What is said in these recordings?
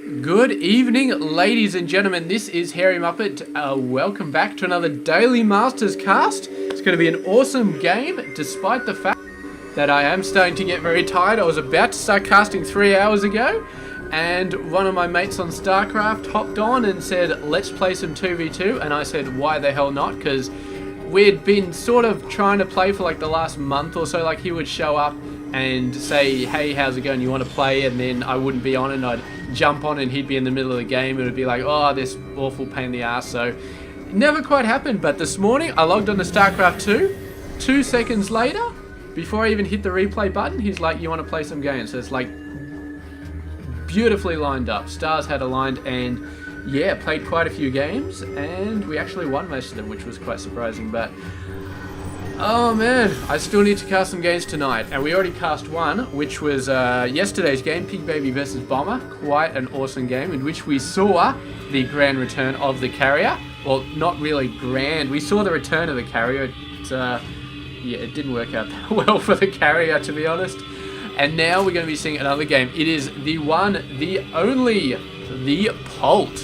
Good evening, ladies and gentlemen. This is Hairy Muppet. Welcome back to another Daily Masters cast. It's going to be an awesome game, despite the fact that I am starting to get very tired. I was about to start casting 3 hours ago, and one of my mates on Starcraft hopped on and said, let's play some 2v2, and I said, why the hell not? Because we'd been sort of trying to play for like the last month or so. Like, he would show up and say, hey, how's it going, you want to play? And then I wouldn't be on, and I'd jump on and he'd be in the middle of the game. It would be like, oh, this awful pain in the ass. So it never quite happened. But this morning I logged on to Starcraft 2. 2 seconds later, before I even hit the replay button, he's like, you want to play some games? So it's like beautifully lined up. Stars had aligned, and yeah, played quite a few games, and we actually won most of them, which was quite surprising. But oh man, I still need to cast some games tonight, and we already cast one, which was yesterday's game, Pig Baby versus Bomber. Quite an awesome game in which we saw the grand return of the carrier. Well, not really grand. We saw the return of the carrier. Yeah, it didn't work out that well for the carrier, to be honest. And now we're going to be seeing another game. It is the one, the only, the Polt,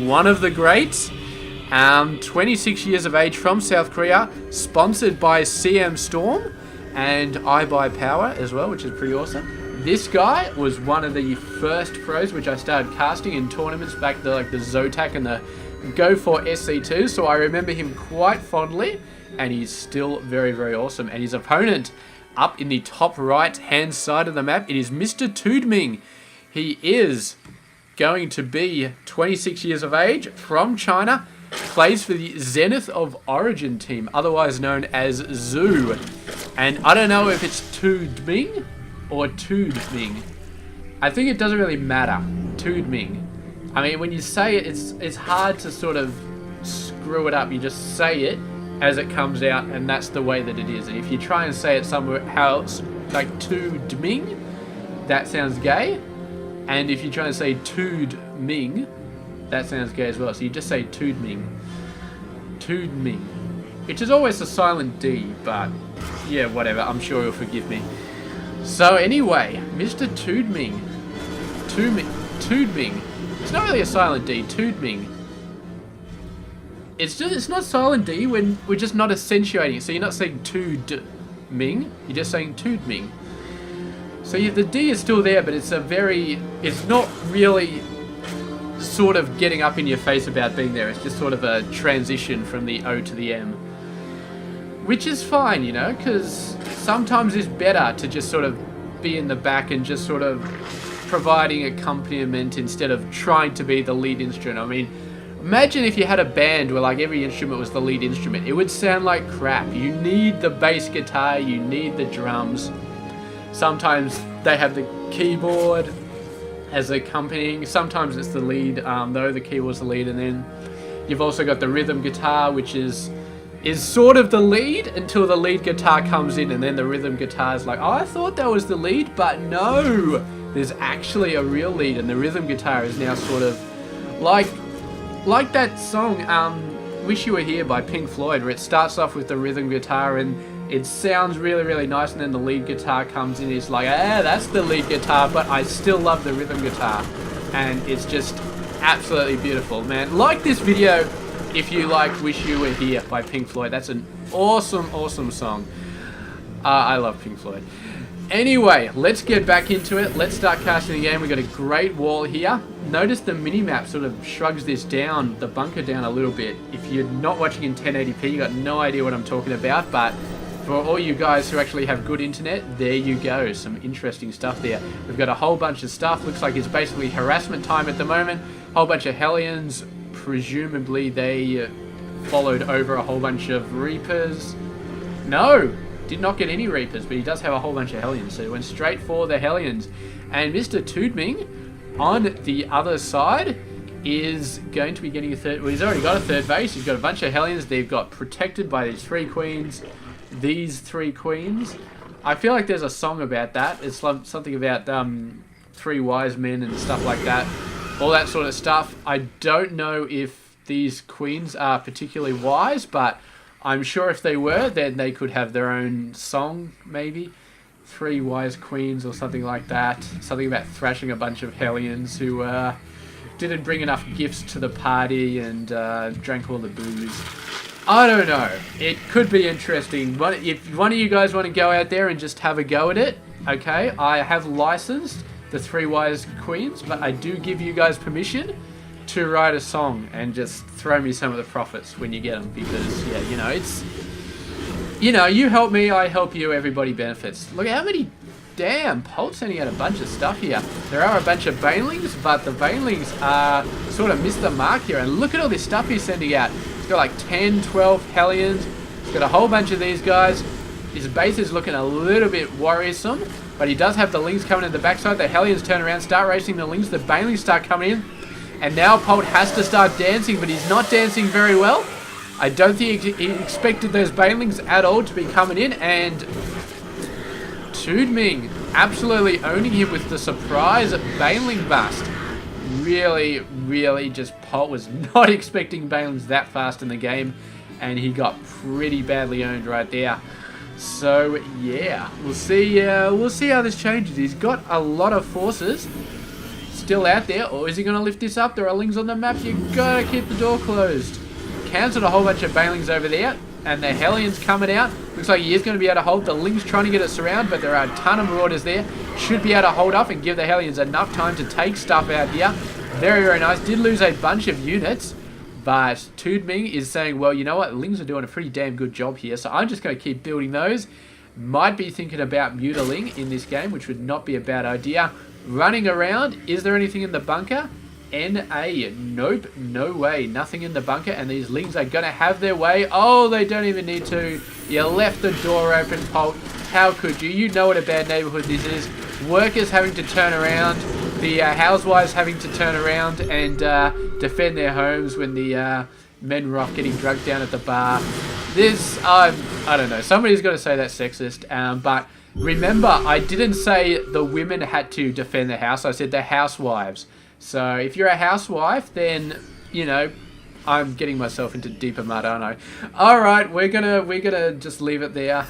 one of the greats. 26 years of age, from South Korea, sponsored by CM Storm and iBuyPower as well, which is pretty awesome. This guy was one of the first pros which I started casting in tournaments back to like the Zotac and the Go for SC2, so I remember him quite fondly, and he's still very, very awesome. And his opponent up in the top right hand side of the map, it is Mr. TooDming. He is going to be 26 years of age, from China, plays for the Zenith of Origin team, otherwise known as Zoo. And I don't know if it's TooDming or TooDming. I think it doesn't really matter. TooDming. I mean, when you say it, it's hard to sort of screw it up. You just say it as it comes out, and that's the way that it is. And if you try and say it somewhere else, like TooDming, that sounds gay. And if you try and say TooDming, that sounds gay as well. So you just say TooDming. TooDming. Which is always a silent D, but yeah, whatever. I'm sure you'll forgive me. So anyway, Mr. TooDming. TooDming. It's not really a silent D. TooDming. It's not silent D when we're just not accentuating it. So you're not saying TooDming. You're just saying TooDming. So the D is still there, but it's not really sort of getting up in your face about being there. It's just sort of a transition from the O to the M, which is fine, you know, because sometimes it's better to just sort of be in the back and just sort of providing accompaniment instead of trying to be the lead instrument. I mean, imagine if you had a band where like every instrument was the lead instrument. It would sound like crap. You need the bass guitar, you need the drums. Sometimes they have the keyboard as accompanying. Sometimes it's the lead, though the keyboard's the lead, and then you've also got the rhythm guitar, which is sort of the lead until the lead guitar comes in, and then the rhythm guitar is like, oh, I thought that was the lead, but no, there's actually a real lead, and the rhythm guitar is now sort of like that song, Wish You Were Here by Pink Floyd, where it starts off with the rhythm guitar and it sounds really, really nice, and then the lead guitar comes in. It's like, that's the lead guitar, but I still love the rhythm guitar. And it's just absolutely beautiful, man. Like this video if you like Wish You Were Here by Pink Floyd. That's an awesome, awesome song. I love Pink Floyd. Anyway, let's get back into it. Let's start casting the game. We've got a great wall here. Notice the minimap sort of shrugs this down, the bunker down a little bit. If you're not watching in 1080p, you got no idea what I'm talking about, but for all you guys who actually have good internet, there you go. Some interesting stuff there. We've got a whole bunch of stuff. Looks like it's basically harassment time at the moment. Whole bunch of Hellions. Presumably they followed over a whole bunch of Reapers. No! Did not get any Reapers, but he does have a whole bunch of Hellions. So he went straight for the Hellions. And Mr. TooDming, on the other side, is going to be getting a third. Well, he's already got a third base. He's got a bunch of Hellions. They've got protected by these 3 queens. These 3 queens. I feel like there's a song about that. It's something about 3 wise men and stuff like that. All that sort of stuff. I don't know if these queens are particularly wise, but I'm sure if they were, then they could have their own song, maybe. 3 wise queens or something like that. Something about thrashing a bunch of Hellions who didn't bring enough gifts to the party and drank all the booze. I don't know. It could be interesting. If one of you guys want to go out there and just have a go at it, okay, I have licensed the 3 Wise Queens, but I do give you guys permission to write a song and just throw me some of the profits when you get them, because, yeah, you know, it's, you know, you help me, I help you, everybody benefits. Look how many, damn, Polt sending out a bunch of stuff here. There are a bunch of banelings, but the banelings sort of missed the mark here, and look at all this stuff he's sending out. He's got like 10, 12 Hellions. He's got a whole bunch of these guys. His base is looking a little bit worrisome, but he does have the Lings coming in the backside. The Hellions turn around, start racing the Lings. The banelings start coming in. And now Polt has to start dancing, but he's not dancing very well. I don't think he expected those banelings at all to be coming in. And TooDming absolutely owning him with the surprise baneling bust. Really, really just Polt was not expecting banelings that fast in the game, and he got pretty badly owned right there. So yeah, we'll see how this changes. He's got a lot of forces still out there, or is he going to lift this up? There are Lings on the map. You gotta keep the door closed. Cancelled a whole bunch of banelings over there, and the Hellions coming out. Looks like he is going to be able to hold. The Lings trying to get it surround, but there are a ton of Marauders there. Should be able to hold off and give the Hellions enough time to take stuff out here. Very, very nice. Did lose a bunch of units, but TooDming is saying, well, you know what? Lings are doing a pretty damn good job here, so I'm just going to keep building those. Might be thinking about mutiling in this game, which would not be a bad idea. Running around. Is there anything in the bunker? NA. Nope. No way. Nothing in the bunker, and these Lings are going to have their way. Oh, they don't even need to. You left the door open, Polt. How could you? You know what a bad neighborhood this is. Workers having to turn around. The housewives having to turn around and defend their homes when the men were off getting drugged down at the bar. This, I don't know. Somebody's got to say that's sexist. But remember, I didn't say the women had to defend the house. I said the housewives. So if you're a housewife, then, you know, I'm getting myself into deeper mud, aren't I? All right, we're gonna just leave it there.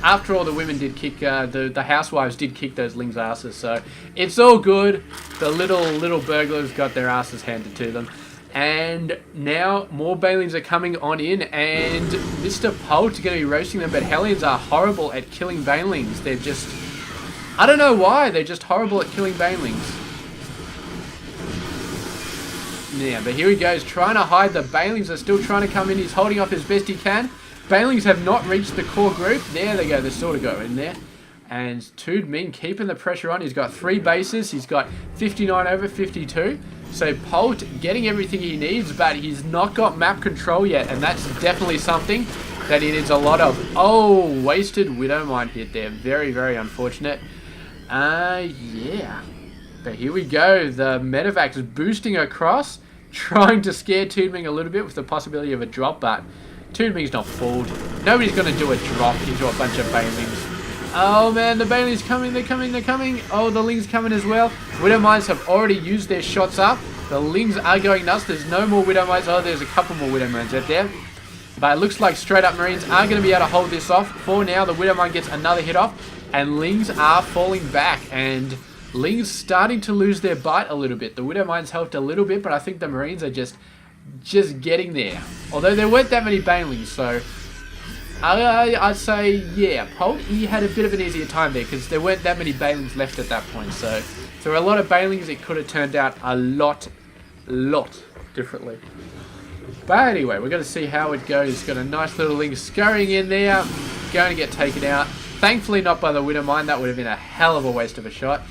After all, the women did kick, the housewives did kick those Lings' asses, so it's all good. The little burglars got their asses handed to them. And now more banelings are coming on in, and Mr. Polt is going to be roasting them, but Hellions are horrible at killing banelings. They're just, I don't know why, they're just horrible at killing banelings. Yeah, but here he goes, trying to hide. The banelings are still trying to come in. He's holding off as best he can. Banelings have not reached the core group. There they go. They sort of go in there. And TooDming keeping the pressure on. He's got 3 bases. He's got 59 over 52. So Polt getting everything he needs, but he's not got map control yet. And that's definitely something that he needs a lot of. Oh, wasted Widowmine hit there. Very, very unfortunate. Yeah. But here we go. The medevac is boosting across, trying to scare TooDming a little bit with the possibility of a drop, but TooDming's not fooled. Nobody's going to do a drop into a bunch of banelings. Oh man, the banelings coming, they're coming, they're coming. Oh, the Lings coming as well. Widowmines have already used their shots up. The Lings are going nuts. There's no more Widowmines. Oh, there's a couple more Widowmines out there. But it looks like straight up Marines are going to be able to hold this off. For now, the Widowmine gets another hit off, and Lings are falling back, and Lings starting to lose their bite a little bit. The Widowmines helped a little bit, but I think the Marines are just getting there. Although there weren't that many banelings, so I'd say, yeah, Polt, he had a bit of an easier time there because there weren't that many banelings left at that point. So if there were a lot of banelings, it could have turned out a lot differently. But anyway, we're going to see how it goes. Got a nice little Ling scurrying in there, going to get taken out. Thankfully not by the Widowmine. That would have been a hell of a waste of a shot.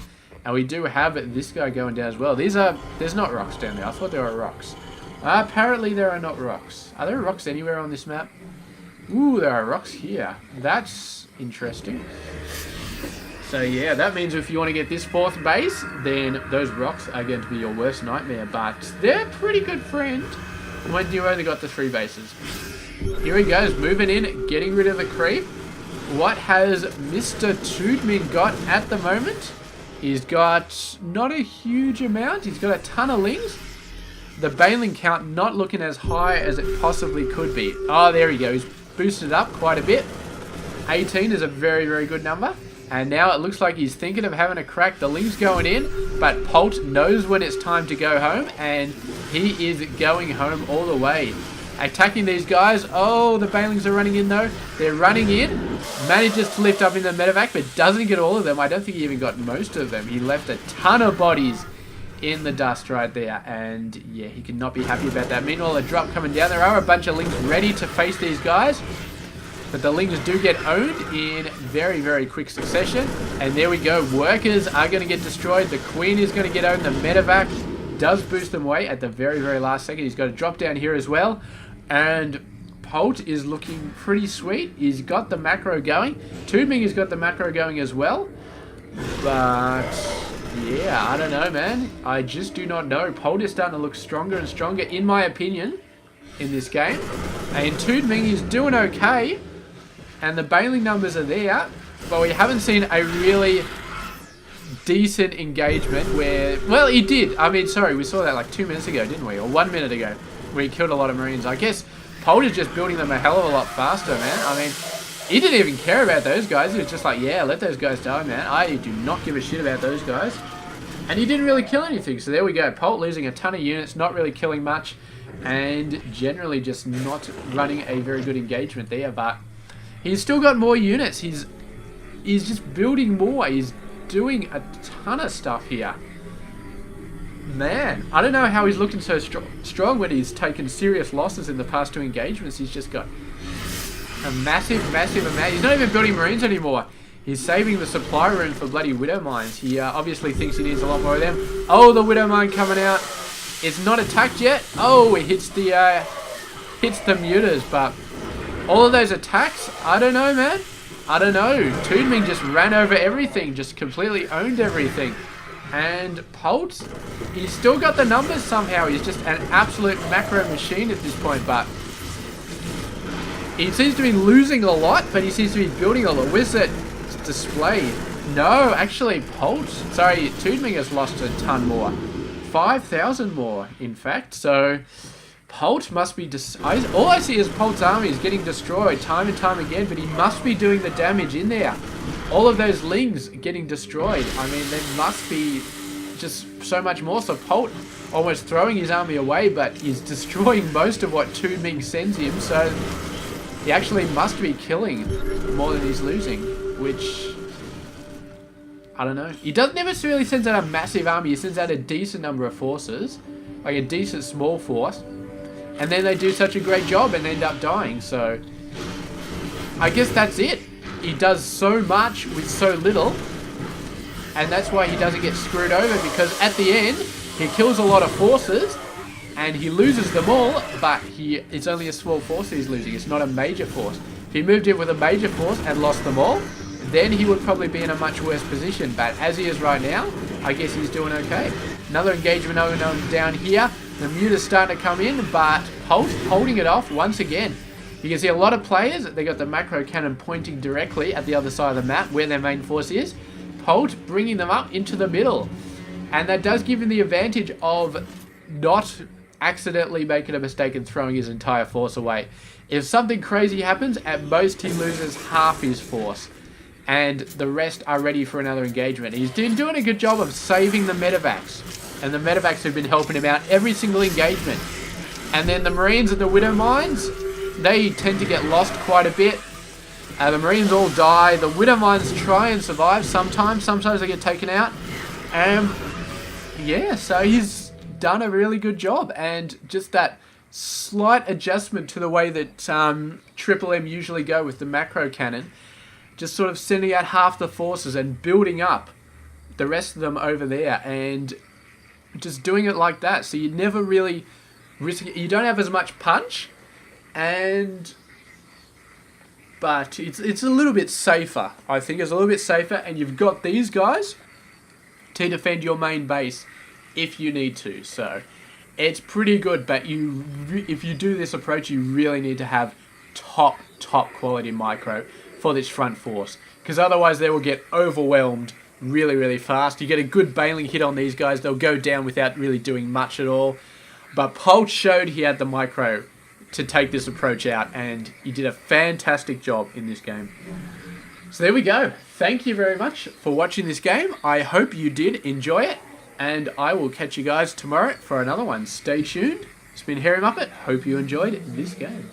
And we do have this guy going down as well. There's not rocks down there. I thought there were rocks. Apparently there are not rocks. Are there rocks anywhere on this map? Ooh, there are rocks here. That's interesting. So yeah, that means if you want to get this 4th base, then those rocks are going to be your worst nightmare. But they're a pretty good friend when you only got the 3 bases. Here he goes, moving in, getting rid of the creep. What has Mr. TooDming got at the moment? He's got not a huge amount. He's got a ton of Lings. The baneling count not looking as high as it possibly could be. Oh, there he goes. Boosted up quite a bit. 18 is a very, very good number. And now it looks like he's thinking of having a crack. The Ling's going in, but Polt knows when it's time to go home, and he is going home all the way. Attacking these guys. Oh, the Banelings are running in though. They're running in. Manages to lift up in the medevac, but doesn't get all of them. I don't think he even got most of them. He left a ton of bodies in the dust right there, and yeah, he cannot be happy about that. Meanwhile, a drop coming down. There are a bunch of Lings ready to face these guys, but the Lings do get owned in very, very quick succession. And there we go. Workers are going to get destroyed. The Queen is going to get owned. The medevac does boost them away at the very, very last second. He's got a drop down here as well. And Polt is looking pretty sweet. He's got the macro going. TooDming has got the macro going as well. But yeah, I don't know, man. I just do not know. Polt is starting to look stronger and stronger, in my opinion, in this game. And TooDming is doing okay. And the Baneling numbers are there. But we haven't seen a really decent engagement where... Well, he did. I mean, sorry, we saw that like 2 minutes ago, didn't we? Or 1 minute ago, where he killed a lot of Marines. I guess Polt is just building them a hell of a lot faster, man. I mean, he didn't even care about those guys. He was just like, yeah, let those guys die, man. I do not give a shit about those guys. And he didn't really kill anything. So there we go. Polt losing a ton of units, not really killing much, and generally just not running a very good engagement there. But he's still got more units. He's just building more. He's doing a ton of stuff here. Man, I don't know how he's looking so strong when he's taken serious losses in the past 2 engagements. He's just got a massive amount. He's not even building Marines anymore. He's saving the supply room for bloody Widow Mines. He obviously thinks he needs a lot more of them. Oh, the Widow Mine coming out. It's not attacked yet. Oh, it hits the mutas, but all of those attacks, I don't know, man. I don't know. TooDming just ran over everything, just completely owned everything. And Polt, he's still got the numbers somehow. He's just an absolute macro machine at this point, but he seems to be losing a lot, but he seems to be building a lot. Where's that display? No, actually, TooDming has lost a ton more. 5,000 more, in fact. So Polt must be... all I see is Polt's army is getting destroyed time and time again, but he must be doing the damage in there. All of those Lings getting destroyed. I mean, there must be just so much more. So Polt almost throwing his army away, but he's destroying most of what TooDming sends him. So he actually must be killing more than he's losing, which... I don't know. He doesn't necessarily send out a massive army. He sends out a decent number of forces, like a decent small force, and then they do such a great job and end up dying. So I guess that's it. He does so much with so little, and that's why he doesn't get screwed over, because at the end he kills a lot of forces and he loses them all, but it's only a small force he's losing. It's not a major force. If he moved in with a major force and lost them all, then he would probably be in a much worse position. But as he is right now, I guess he's doing okay. Another engagement down here. The muta's starting to come in, but Polt holding it off once again. You can see a lot of players, they got the macro cannon pointing directly at the other side of the map where their main force is. Polt bringing them up into the middle. And that does give him the advantage of not accidentally making a mistake and throwing his entire force away. If something crazy happens, at most he loses half his force, and the rest are ready for another engagement. He's been doing a good job of saving the medevacs, and the medevacs have been helping him out every single engagement. And then the Marines and the Widow Mines, they tend to get lost quite a bit. The Marines all die. The Widow Mines try and survive sometimes. Sometimes they get taken out. Yeah, so he's done a really good job. And just that slight adjustment to the way that Triple M usually go with the macro cannon, just sort of sending out half the forces and building up the rest of them over there, and just doing it like that. So you never really risk it. You don't have as much punch, but it's a little bit safer. I think it's a little bit safer, and you've got these guys to defend your main base if you need to. So it's pretty good, but if you do this approach, you really need to have top quality micro for this front force, because otherwise they will get overwhelmed really fast. You get a good Baneling hit on these guys, they'll go down without really doing much at all. But Polt showed he had the micro to take this approach out, and he did a fantastic job in this game. So there we go. Thank you very much for watching this game. I hope you did enjoy it. And I will catch you guys tomorrow for another one. Stay tuned. It's been Hairy Muppet. Hope you enjoyed this game.